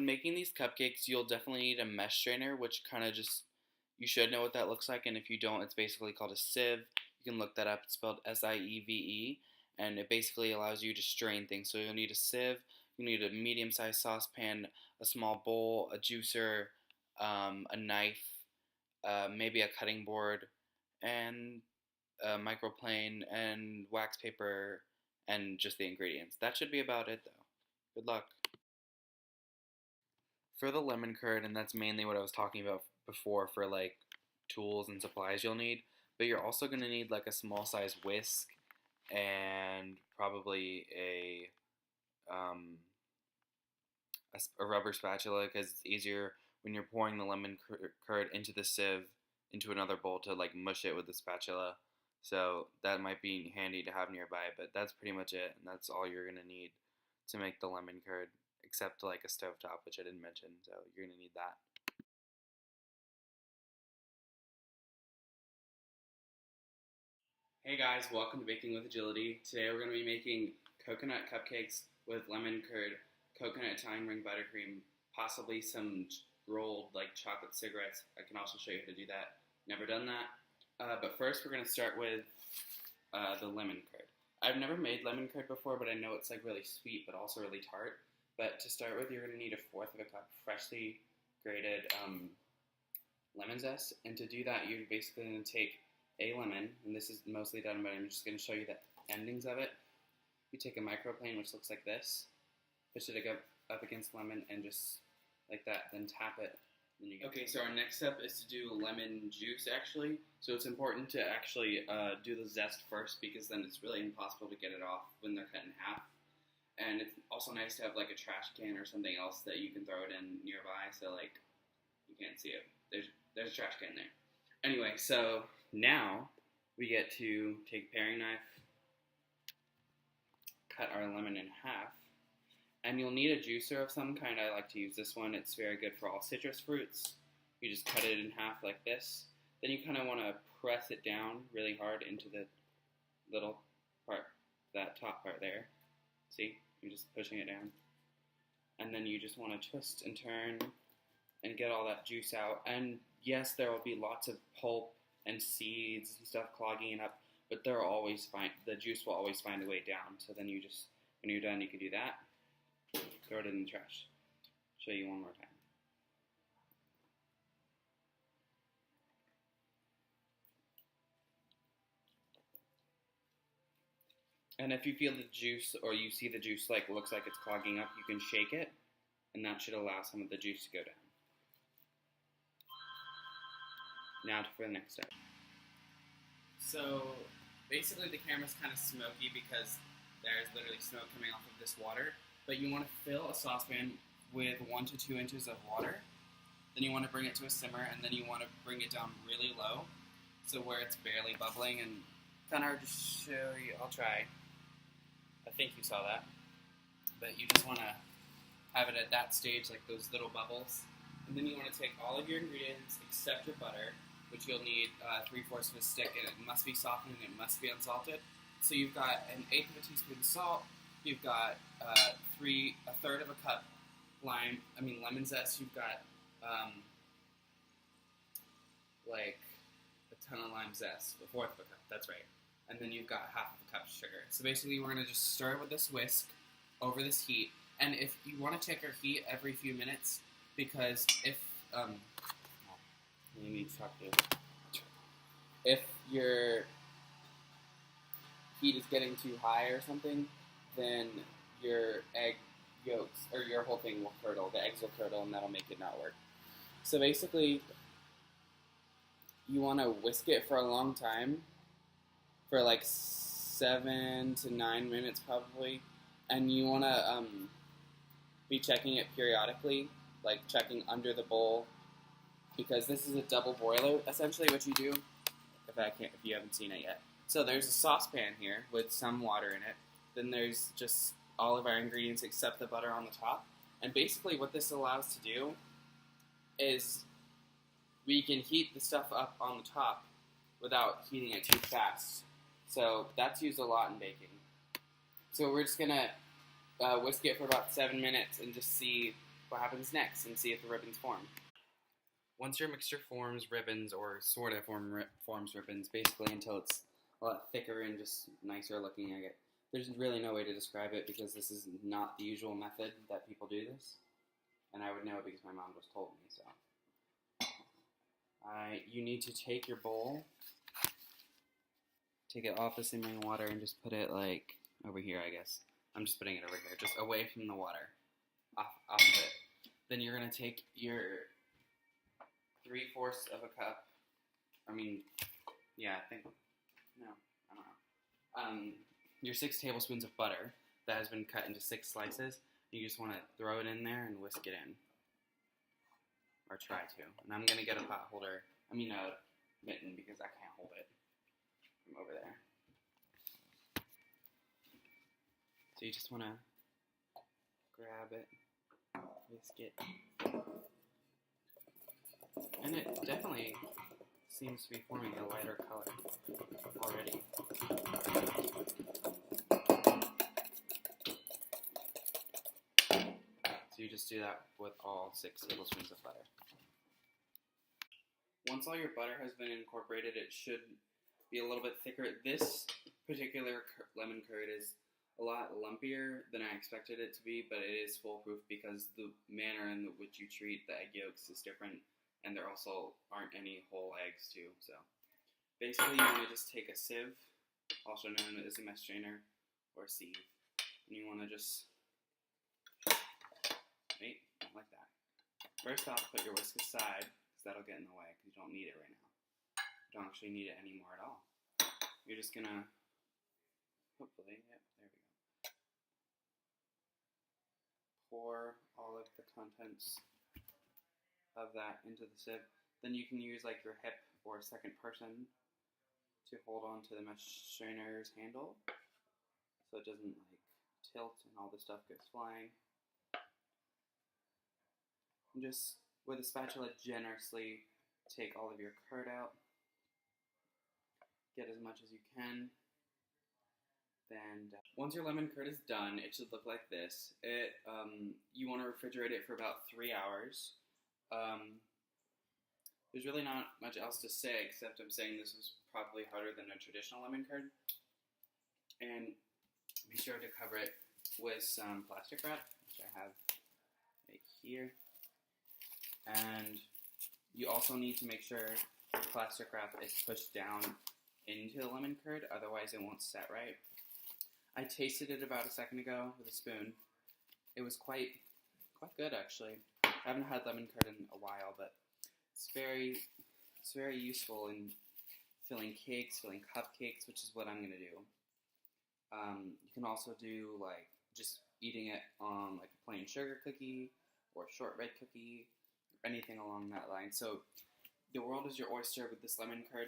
when making these cupcakes, you'll definitely need a mesh strainer, which kind of just, you should know what that looks like, and if you don't, it's basically called a sieve. You can look that up. It's spelled S-I-E-V-E, and it basically allows you to strain things. So you'll need a sieve, you need a medium-sized saucepan, a small bowl, a juicer, a knife, maybe a cutting board, and a microplane, and wax paper, and just the ingredients. That should be about it, though. Good luck. For the lemon curd, and that's mainly what I was talking about before for like tools and supplies you'll need, but you're also going to need like a small size whisk and probably a rubber spatula, because it's easier when you're pouring the lemon curd into the sieve into another bowl to like mush it with the spatula. So that might be handy to have nearby, but that's pretty much it, and that's all you're going to need to make the lemon curd, except like a stovetop, which I didn't mention, so you're going to need that. Hey guys, welcome to Baking with Agility. Today we're going to be making coconut cupcakes with lemon curd, coconut Italian Meringue Buttercream, possibly some rolled like chocolate cigarettes. I can also show you how to do that. Never done that. But first we're going to start with the lemon curd. I've never made lemon curd before, but I know it's like really sweet but also really tart. But to start with, you're going to need 1/4 of a cup freshly grated lemon zest. And to do that, you're basically going to take a lemon, and this is mostly done, but I'm just going to show you the endings of it. You take a microplane, which looks like this, push it up against lemon, and just like that, then tap it. Then you okay, so our next step is to do lemon juice, actually. So it's important to actually do the zest first, because then it's really impossible to get it off when they're cut in half. And it's also nice to have like a trash can or something else that you can throw it in nearby, so like you can't see it. There's a trash can there. Anyway, so now we get to take a paring knife, cut our lemon in half, and you'll need a juicer of some kind. I like to use this one. It's very good for all citrus fruits. You just cut it in half like this. Then you kind of want to press it down really hard into the little part, that top part there. See? You're just pushing it down. And then you just want to twist and turn and get all that juice out. And yes, there will be lots of pulp and seeds and stuff clogging it up, but the juice will always find a way down. So then you just, when you're done, you can do that. Throw it in the trash. Show you one more time. And if you feel the juice, or you see the juice like looks like it's clogging up, you can shake it, and that should allow some of the juice to go down. Now for the next step. So basically the camera's kind of smoky because there's literally smoke coming off of this water. But you want to fill a saucepan with 1 to 2 inches of water. Then you want to bring it to a simmer, and then you want to bring it down really low, so where it's barely bubbling. And kind of hard to show you. I'll try. I think you saw that. But you just want to have it at that stage, like those little bubbles. And then you want to take all of your ingredients except your butter, which you'll need 3/4 of a stick, and it must be softened and it must be unsalted. So you've got 1/8 of a teaspoon of salt. You've got 1/3 of a cup lemon zest. You've got like a ton of lime zest, 1/4 of a cup. That's right. And then you've got 1/2 of a cup of sugar. So basically, we're gonna just stir it with this whisk over this heat. And if you want to check your heat every few minutes, because if you need to talk to, if your heat is getting too high or something, then your egg yolks, or your whole thing will curdle. The eggs will curdle, and that'll make it not work. So basically, you want to whisk it for a long time, for like 7 to 9 minutes probably, and you want to be checking it periodically, like checking under the bowl, because this is a double boiler. Essentially, what you do, if you haven't seen it yet. So there's a saucepan here with some water in it. Then there's just all of our ingredients except the butter on the top. And basically what this allows to do is we can heat the stuff up on the top without heating it too fast. So that's used a lot in baking. So we're just going to whisk it for about 7 minutes and just see what happens next and see if the ribbons form. Once your mixture forms ribbons, or sort of forms ribbons, basically until it's a lot thicker and just nicer looking, there's really no way to describe it because this is not the usual method that people do this. And I would know it because my mom just told me, so. You need to take your bowl, take it off the simmering water, and just put it like over here, I guess. I'm just putting it over here, just away from the water, off of it. Then you're going to take your 3/4 of a cup, your 6 tablespoons of butter that has been cut into 6 slices. You just want to throw it in there and whisk it in. Or try to. And I'm going to get a pot holder, a mitten, because I can't hold it from over there. So you just want to grab it, whisk it. And it definitely seems to be forming a lighter color already. So you just do that with all 6 tablespoons of butter. Once all your butter has been incorporated, it should be a little bit thicker. This particular lemon curd is a lot lumpier than I expected it to be, but it is foolproof because the manner in which you treat the egg yolks is different, and there also aren't any whole eggs too. So basically you want to just take a sieve, also known as a mess strainer or sieve, and you want to just, like that. First off, put your whisk aside, because that'll get in the way, because you don't need it right now. You don't actually need it anymore at all. You're just going to, hopefully, yep, there we go. Pour all of the contents of that into the sieve. Then you can use like your hip or second person to hold on to the mesh strainer's handle, so it doesn't like tilt and all the stuff goes flying. And just with a spatula generously take all of your curd out. Get as much as you can. Then once your lemon curd is done, it should look like this. You want to refrigerate it for about 3 hours. There's really not much else to say except I'm saying this was probably harder than a traditional lemon curd. And be sure to cover it with some plastic wrap, which I have right here. And you also need to make sure the plastic wrap is pushed down into the lemon curd, otherwise it won't set right. I tasted it about a second ago with a spoon. It was quite good actually. I haven't had lemon curd in a while, but it's very useful in filling cakes, filling cupcakes, which is what I'm gonna do. You can also do like just eating it on like a plain sugar cookie or shortbread cookie, anything along that line. So the world is your oyster with this lemon curd.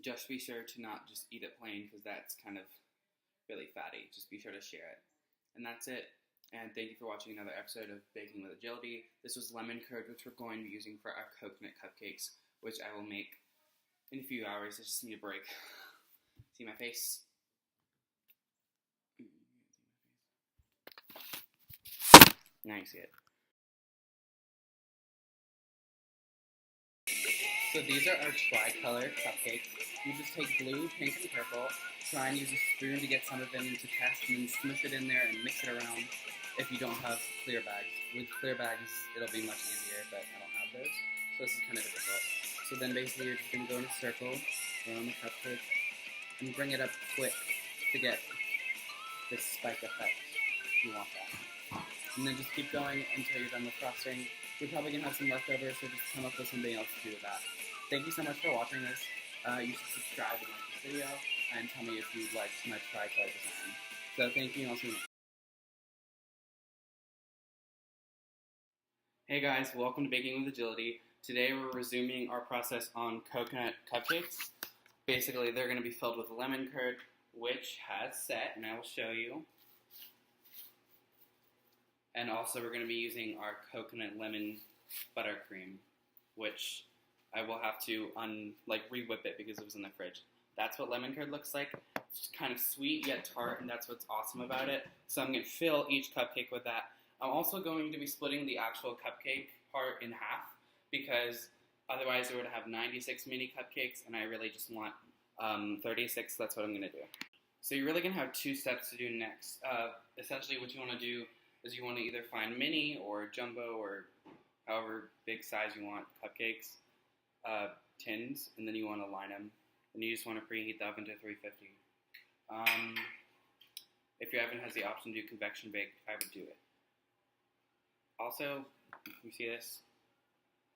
Just be sure to not just eat it plain, because that's kind of really fatty. Just be sure to share it. And that's it. And thank you for watching another episode of Baking with Agility. This was lemon curd, which we're going to be using for our coconut cupcakes, which I will make in a few hours. I just need a break. See my face? Now you see it. So these are our tricolor cupcakes. You just take blue, pink, and purple, try and use a spoon to get some of them into test, and then smush it in there and mix it around if you don't have clear bags. With clear bags, it'll be much easier, but I don't have those, so this is kind of difficult. So then basically you're just going to go in a circle around the cupcake and bring it up quick to get this spike effect, if you want that. And then just keep going until you're done with frosting. You're probably going to have some leftovers, so just come up with something else to do with that. Thank you so much for watching this. You should subscribe and like this video, and tell me if you liked my tricolor design. So thank you, and I'll see you next time. Hey guys, welcome to Baking with Agility. Today we're resuming our process on coconut cupcakes. Basically, they're going to be filled with lemon curd, which has set, and I will show you. And also we're going to be using our coconut lemon buttercream, which I will have to re-whip it because it was in the fridge. That's what lemon curd looks like. It's kind of sweet yet tart, and that's what's awesome about it. So I'm going to fill each cupcake with that. I'm also going to be splitting the actual cupcake part in half because otherwise we're going to have 96 mini cupcakes and I really just want 36. That's what I'm going to do. So you're really going to have two steps to do next. Essentially what you want to do is you want to either find mini or jumbo or however big size you want cupcakes, tins, and then you want to line them. And you just want to preheat the oven to 350. If your oven has the option to do convection bake, I would do it. Also, you see this?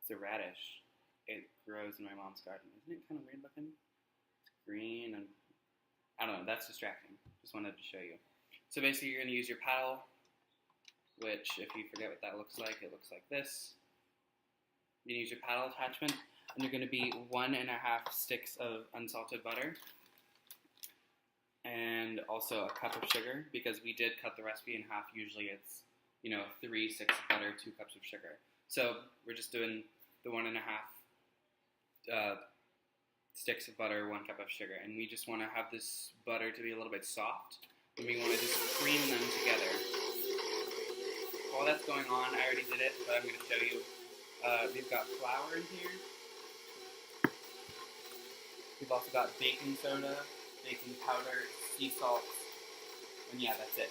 It's a radish. It grows in my mom's garden. Isn't it kind of weird looking? It's green and I don't know, that's distracting. Just wanted to show you. So basically you're going to use your paddle, which if you forget what that looks like, it looks like this. You use your paddle attachment, and you're going to be 1.5 sticks of unsalted butter, and also a cup of sugar, because we did cut the recipe in half. Usually it's, 3 sticks of butter, 2 cups of sugar. So we're just doing the 1.5 sticks of butter, 1 cup of sugar, and we just want to have this butter to be a little bit soft, and we want to just cream them together. While that's going on, I already did it, but I'm going to show you. We've got flour in here. We've also got baking soda, baking powder, sea salt, and yeah, that's it.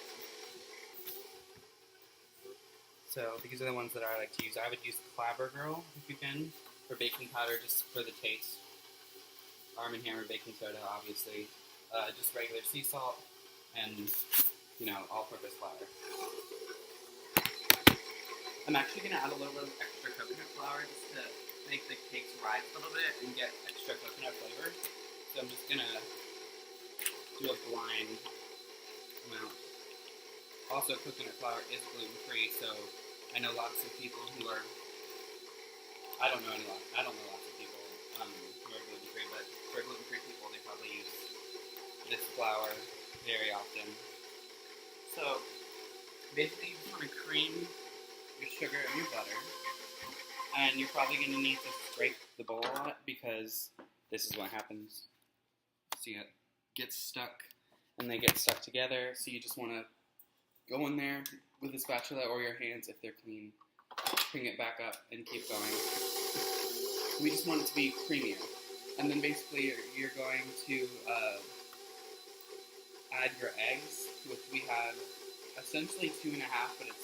So these are the ones that I like to use. I would use Clabber Girl, if you can, for baking powder, just for the taste. Arm & Hammer baking soda, obviously. Just regular sea salt, and, all-purpose flour. I'm actually going to add a little bit of extra coconut flour just to make the cakes rise a little bit and get extra coconut flavor. So I'm just going to do a blind amount. Also, coconut flour is gluten-free, so I know lots of people who are, I don't know lots of people who are gluten-free, but for gluten-free people, they probably use this flour very often. So basically, you just want to cream your sugar and your butter, and you're probably going to need to scrape the bowl a lot because this is what happens. See, it gets stuck, and they get stuck together, so you just want to go in there with a spatula or your hands if they're clean, bring it back up, and keep going. We just want it to be creamier, and then basically you're going to add your eggs, which we have essentially 2.5, but it's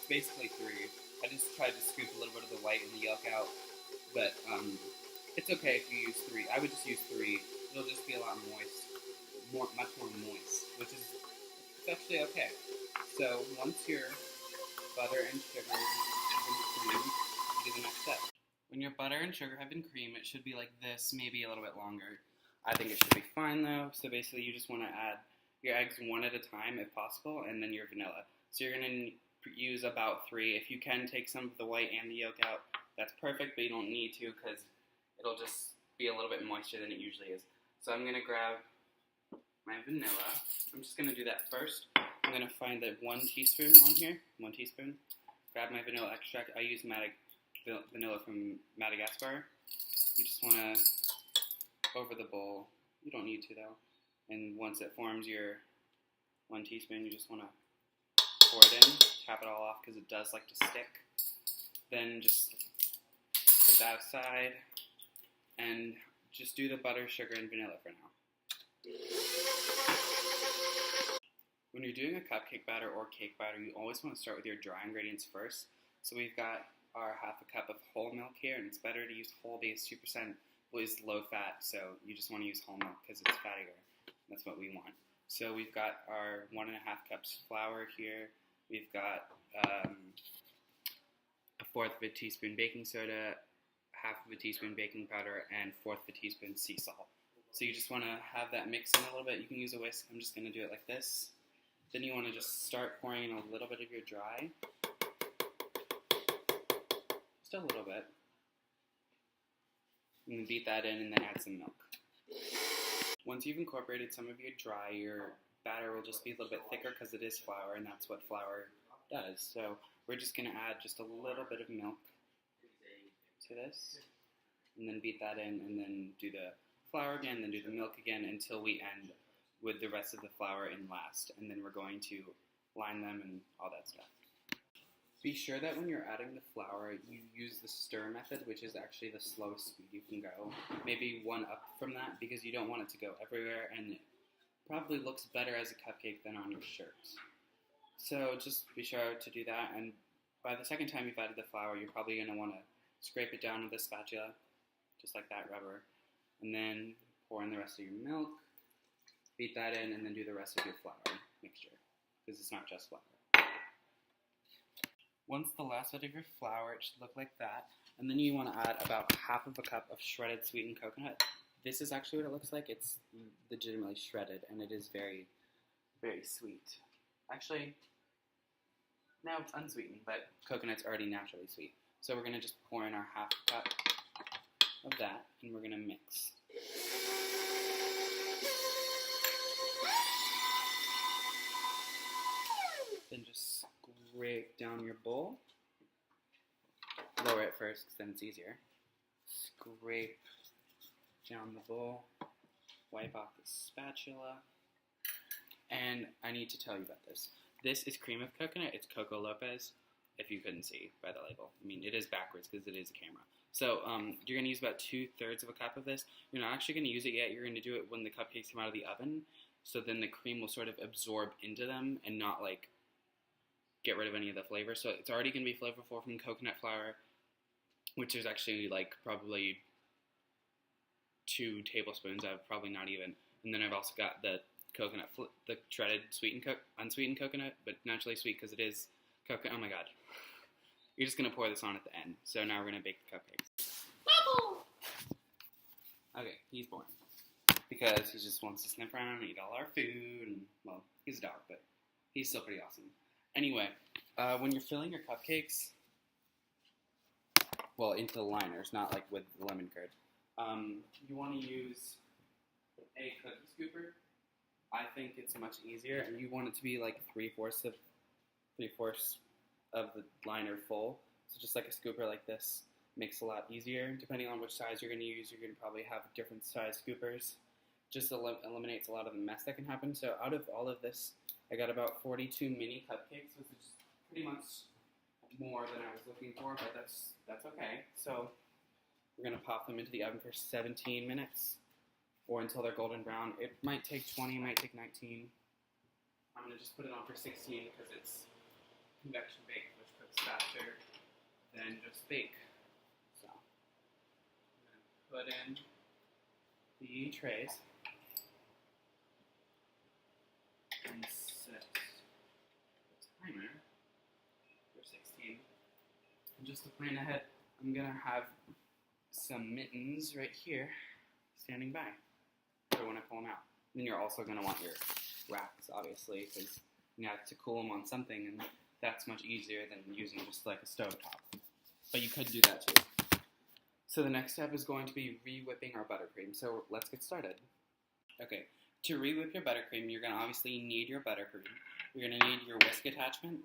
basically 3. I just tried to scoop a little bit of the white and the yolk out, but it's okay if you use 3. I would just use 3. It'll just be a lot moist, much more moist, which is actually okay. So once your butter and sugar have been creamed, you do the next step. When your butter and sugar have been creamed, it should be like this, maybe a little bit longer. I think it should be fine though. So basically you just want to add your eggs one at a time if possible, and then your vanilla. So you're going to use about 3. If you can take some of the white and the yolk out, that's perfect, but you don't need to because it'll just be a little bit moister than it usually is. So I'm going to grab my vanilla. I'm just going to do that first. I'm going to find the 1 teaspoon on here, 1 teaspoon. Grab my vanilla extract. I use vanilla from Madagascar. You just want to, over the bowl. You don't need to though. And once it forms your 1 teaspoon, you just want to pour it in, tap it all off because it does like to stick. Then just put that aside and just do the butter, sugar, and vanilla for now. When you're doing a cupcake batter or cake batter, you always want to start with your dry ingredients first. So we've got our 1/2 cup of whole milk here, and it's better to use whole because 2% is low fat, so you just want to use whole milk because it's fattier. That's what we want. So we've got our 1.5 cups flour here. We've got 1/4 teaspoon baking soda, 1/2 teaspoon baking powder, and 1/4 teaspoon sea salt. So you just want to have that mix in a little bit. You can use a whisk. I'm just going to do it like this. Then you want to just start pouring in a little bit of your dry. Just a little bit. And then beat that in and then add some milk. Once you've incorporated some of your dry, your batter will just be a little bit thicker because it is flour, and that's what flour does. So we're just going to add just a little bit of milk to this, and then beat that in, and then do the flour again, then do the milk again until we end with the rest of the flour in last. And then we're going to line them and all that stuff. Be sure that when you're adding the flour, you use the stir method, which is actually the slowest speed you can go. Maybe one up from that, because you don't want it to go everywhere, and it probably looks better as a cupcake than on your shirt. So just be sure to do that, and by the second time you've added the flour, you're probably going to want to scrape it down with a spatula, just like that rubber, and then pour in the rest of your milk, beat that in, and then do the rest of your flour mixture, because it's not just flour. Once the last bit of your flour, it should look like that, and then you want to add about half of a cup of shredded sweetened coconut. This is actually what it looks like. It's legitimately shredded, and it is very, very sweet. Actually, no, it's unsweetened, but coconut's already naturally sweet. So we're going to just pour in our half cup of that, and we're going to mix. Then just scrape down your bowl. Lower it first, because then it's easier. Scrape down the bowl. Wipe off the spatula. And I need to tell you about this. This is cream of coconut. It's Coco Lopez, if you couldn't see by the label. I mean, it is backwards because it is a camera. So you're going to use about 2/3 of a cup of this. You're not actually going to use it yet. You're going to do it when the cupcakes come out of the oven. So then the cream will sort of absorb into them and not like get rid of any of the flavor. So it's already going to be flavorful from coconut flour, which is actually like probably 2 tablespoons. I've probably not even. And then I've also got the coconut, the shredded unsweetened coconut, but naturally sweet because it is coconut. Oh my god. You're just going to pour this on at the end. So now we're going to bake the cupcakes. Bubble! Okay, he's boring. Because he just wants to sniff around and eat all our food. And, well, he's a dog, but he's still pretty awesome. Anyway, when you're filling your cupcakes, well, into the liners, not like with the lemon curd, you want to use a cookie scooper. I think it's much easier, and you want it to be like 3/4 of the liner full. So just like a scooper like this makes it a lot easier. Depending on which size you're going to use, you're going to probably have different size scoopers. Just eliminates a lot of the mess that can happen. So out of all of this, I got about 42 mini cupcakes, which is pretty much more than I was looking for, but that's okay. So we're going to pop them into the oven for 17 minutes. Or until they're golden brown. It might take 20, it might take 19. I'm going to just put it on for 16 because it's convection baked, which cooks faster than just bake. So I'm going to put in the trays and set the timer for 16. And just to plan ahead, I'm going to have some mittens right here standing by. So when I pull them out. Then you're also going to want your wraps, obviously, because you have to cool them on something, and that's much easier than using just like a stovetop. But you could do that too. So the next step is going to be re-whipping our buttercream. So let's get started. Okay, to re-whip your buttercream, you're going to obviously need your buttercream. You're going to need your whisk attachment,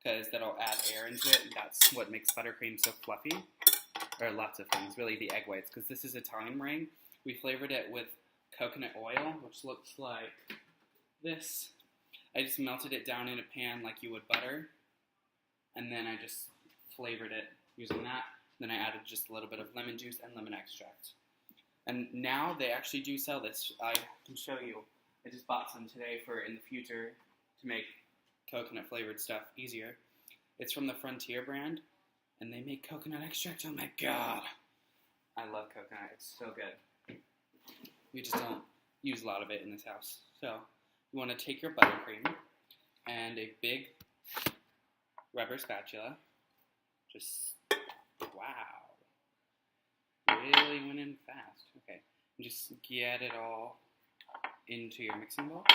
because that'll add air into it, and that's what makes buttercream so fluffy. Or lots of things, really the egg whites, because this is Italian meringue. We flavored it with coconut oil, which looks like this. I just melted it down in a pan like you would butter, and then I just flavored it using that. Then I added just a little bit of lemon juice and lemon extract. And now they actually do sell this. I can show you. I just bought some today for in the future to make coconut flavored stuff easier. It's from the Frontier brand, and they make coconut extract. Oh my god! I love coconut. It's so good. We just don't use a lot of it in this house. So you want to take your buttercream and a big rubber spatula. Just, wow. Really went in fast. Okay. And just get it all into your mixing bowl.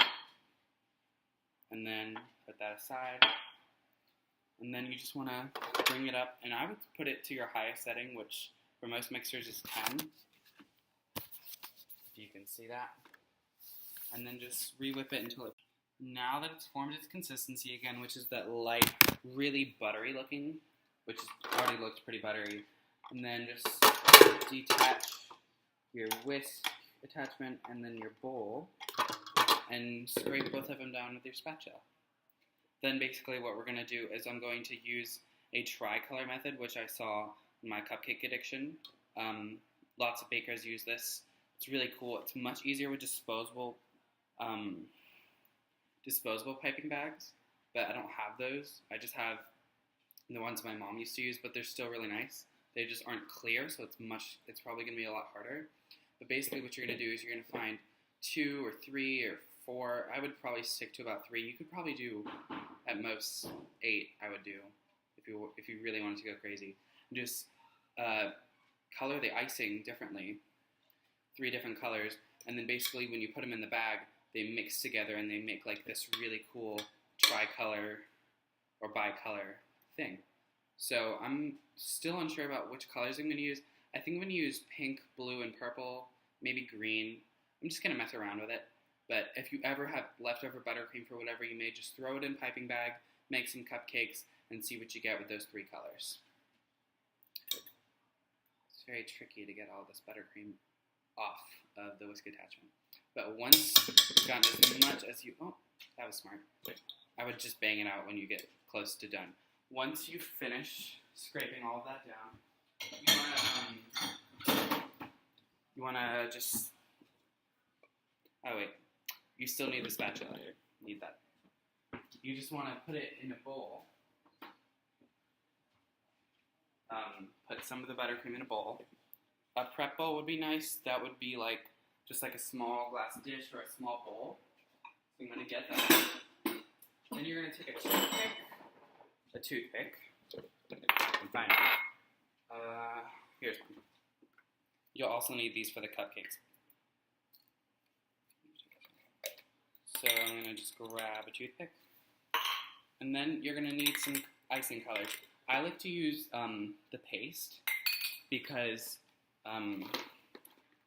And then put that aside. And then you just want to bring it up. And I would put it to your highest setting, which for most mixers is 10. You can see that, and then just re-whip it until it. Now that it's formed its consistency again, which is that light, really buttery looking, which already looks pretty buttery, and then just detach your whisk attachment and then your bowl, and scrape both of them down with your spatula. Then basically what we're going to do is I'm going to use a tricolor method, which I saw in my cupcake addiction. Lots of bakers use this. It's really cool. It's much easier with disposable piping bags, but I don't have those. I just have the ones my mom used to use, but they're still really nice. They just aren't clear, so it's probably going to be a lot harder. But basically what you're going to do is you're going to find 2 or 3 or 4. I would probably stick to about 3. You could probably do at most 8, I would do, if you really wanted to go crazy. And just color the icing differently, 3 different colors, and then basically when you put them in the bag, they mix together and they make like this really cool tricolor or bicolor thing. So I'm still unsure about which colors I'm going to use. I think I'm going to use pink, blue, and purple, maybe green. I'm just going to mess around with it. But if you ever have leftover buttercream for whatever you made, just throw it in a piping bag, make some cupcakes, and see what you get with those 3 colors. It's very tricky to get all this buttercream off of the whisk attachment. But once you've gotten as much as you... Oh, that was smart. I would just bang it out when you get close to done. Once you finish scraping all of that down, you wanna just... Oh wait, you still need the spatula. Need that. You just want to put it in a bowl. Put some of the buttercream in a bowl. A prep bowl would be nice. That would be like just like a small glass dish or a small bowl. So I'm going to get that. Then you're going to take a toothpick. And find it. Here's one. You'll also need these for the cupcakes. So I'm going to just grab a toothpick. And then you're going to need some icing colors. I like to use the paste because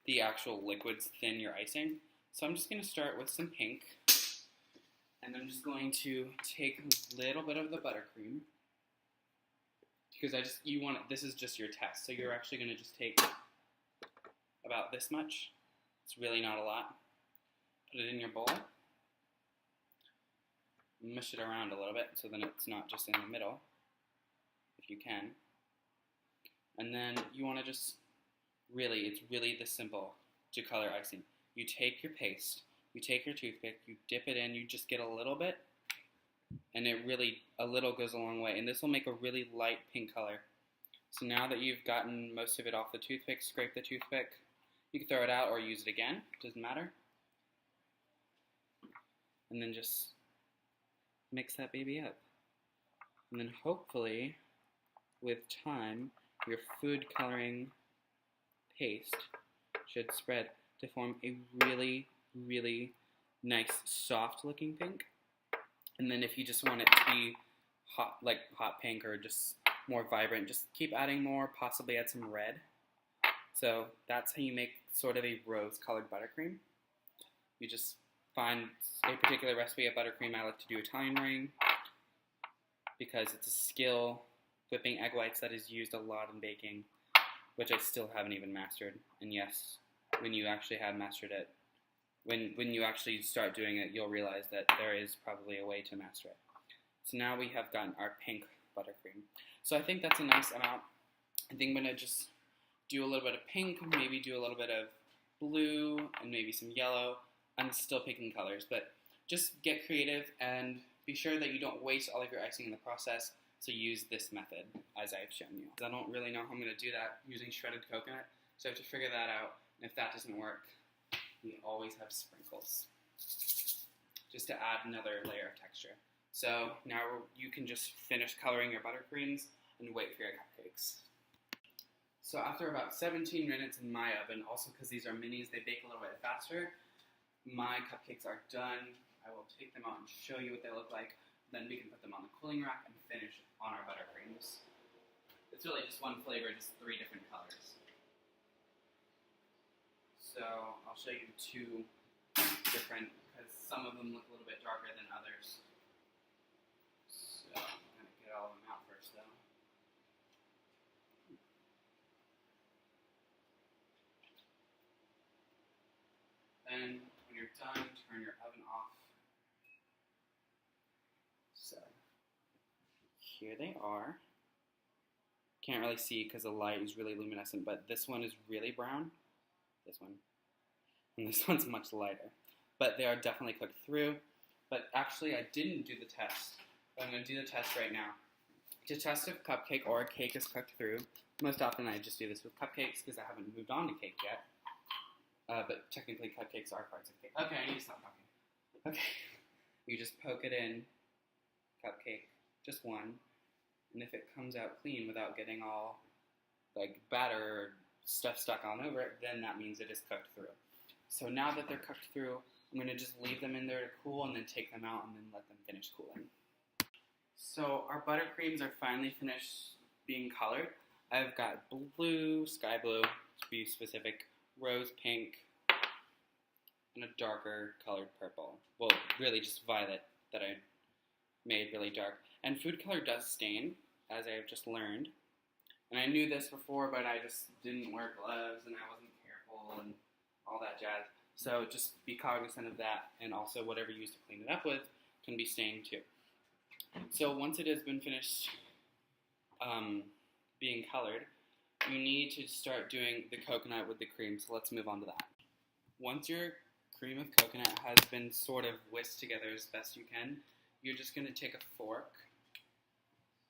the actual liquids thin your icing. So I'm just going to start with some pink. And I'm just going to take a little bit of the buttercream. Because this is just your test. So you're actually going to just take about this much. It's really not a lot. Put it in your bowl. Mush it around a little bit so then it's not just in the middle, if you can. And then you want to just it's really this simple to color icing. You take your paste, you take your toothpick, you dip it in, you just get a little bit, and a little goes a long way. And this will make a really light pink color. So now that you've gotten most of it off the toothpick, scrape the toothpick. You can throw it out or use it again, doesn't matter. And then just mix that baby up. And then hopefully, with time, your food coloring paste should spread to form a really, really nice, soft looking pink. And then if you just want it to be hot, like hot pink or just more vibrant, just keep adding more, possibly add some red. So that's how you make sort of a rose colored buttercream. You just find a particular recipe of buttercream. I like to do Italian meringue because it's a skill, whipping egg whites, that is used a lot in baking, which I still haven't even mastered. And yes, when you actually have mastered it, when you actually start doing it, you'll realize that there is probably a way to master it. So now we have gotten our pink buttercream. So I think that's a nice amount. I think I'm going to just do a little bit of pink, maybe do a little bit of blue, and maybe some yellow. I'm still picking colors, but just get creative and be sure that you don't waste all of your icing in the process. So use this method as I've shown you. I don't really know how I'm going to do that using shredded coconut, so I have to figure that out. And if that doesn't work, we always have sprinkles, just to add another layer of texture. So now you can just finish coloring your buttercreams and wait for your cupcakes. So after about 17 minutes in my oven, also because these are minis, they bake a little bit faster, my cupcakes are done. I will take them out and show you what they look like. Then we can put them on the cooling rack and finish on our buttercreams. It's really just one flavor, just 3 different colors. So I'll show you 2 different, because some of them look a little bit darker than others. So I'm going to get all of them out first though. Then when you're done, turn your oven off. So here they are. Can't really see because the light is really luminescent, but this one is really brown. This one. And this one's much lighter. But they are definitely cooked through. But actually, I didn't do the test. But I'm going to do the test right now. To test if cupcake or a cake is cooked through, most often I just do this with cupcakes because I haven't moved on to cake yet. But technically, cupcakes are parts of cake. Okay, I need to stop talking. Okay. You just poke it in, cupcake, just one. And if it comes out clean without getting all like batter or stuff stuck all over it, then that means it is cooked through. So now that they're cooked through, I'm going to just leave them in there to cool and then take them out and then let them finish cooling. So our buttercreams are finally finished being colored. I've got blue, sky blue, to be specific, rose pink, and a darker colored purple. Well, really just violet that I made really dark. And food color does stain, as I have just learned. And I knew this before, but I just didn't wear gloves and I wasn't careful and all that jazz. So just be cognizant of that, and also whatever you use to clean it up with can be stained too. So once it has been finished being colored, you need to start doing the coconut with the cream, so let's move on to that. Once your cream of coconut has been sort of whisked together as best you can, you're just going to take a fork,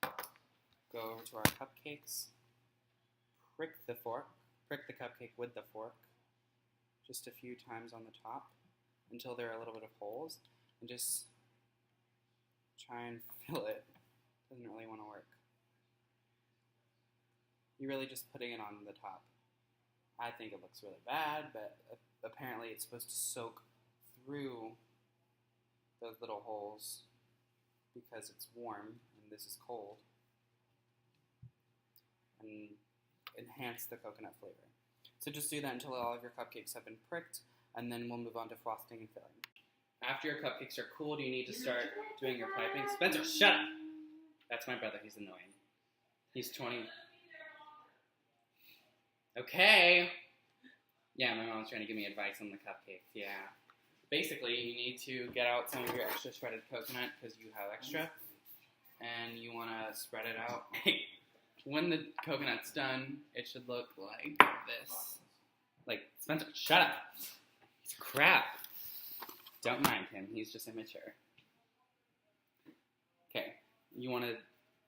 go over to our cupcakes, prick the cupcake with the fork, just a few times on the top until there are a little bit of holes, and just try and fill it. Doesn't really want to work. You're really just putting it on the top. I think it looks really bad, but apparently it's supposed to soak through those little holes because it's warm and this is cold, and enhance the coconut flavor. So just do that until all of your cupcakes have been pricked, and then we'll move on to frosting and filling. After your cupcakes are cooled, you need to start doing your piping. Spencer, shut up! That's my brother, he's annoying. He's 20. Okay! Yeah, my mom's trying to give me advice on the cupcakes, yeah. Basically, you need to get out some of your extra shredded coconut, because you have extra, and you want to spread it out. When the coconut's done, it should look like this. Like, Spencer, shut up! It's crap! Don't mind him, he's just immature. Okay, you want to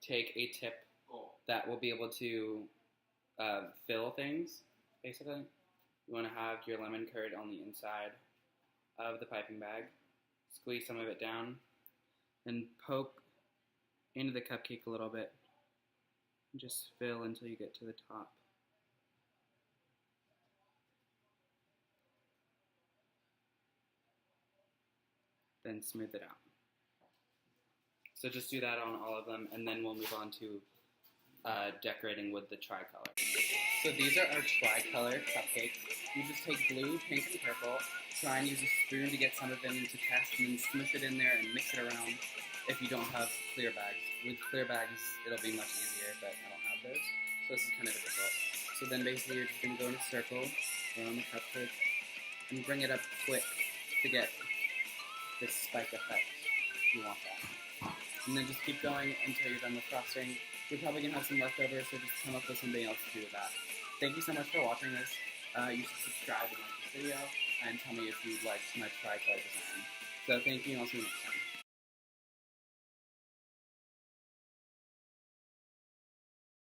take a tip that will be able to fill things, basically. You want to have your lemon curd on the inside of the piping bag. Squeeze some of it down and poke into the cupcake a little bit. Just fill until you get to the top. Then smooth it out. So just do that on all of them, and then we'll move on to decorating with the tricolor. So these are our tricolor cupcakes. You just take blue, pink, and purple, try and use a spoon to get some of them into test, and then smush it in there and mix it around if you don't have clear bags. With clear bags, it'll be much easier, but I don't have those, so this is kind of difficult. So then basically you're just going to go in a circle around the cupcake and bring it up quick to get this spike effect. You want that. And then just keep going until you're done with frosting. You're probably going to have some leftovers, so just come up with something else to do with that. Thank you so much for watching this. You should subscribe and like this video, and tell me if you liked my tricolor design. So thank you, and I'll see you next time.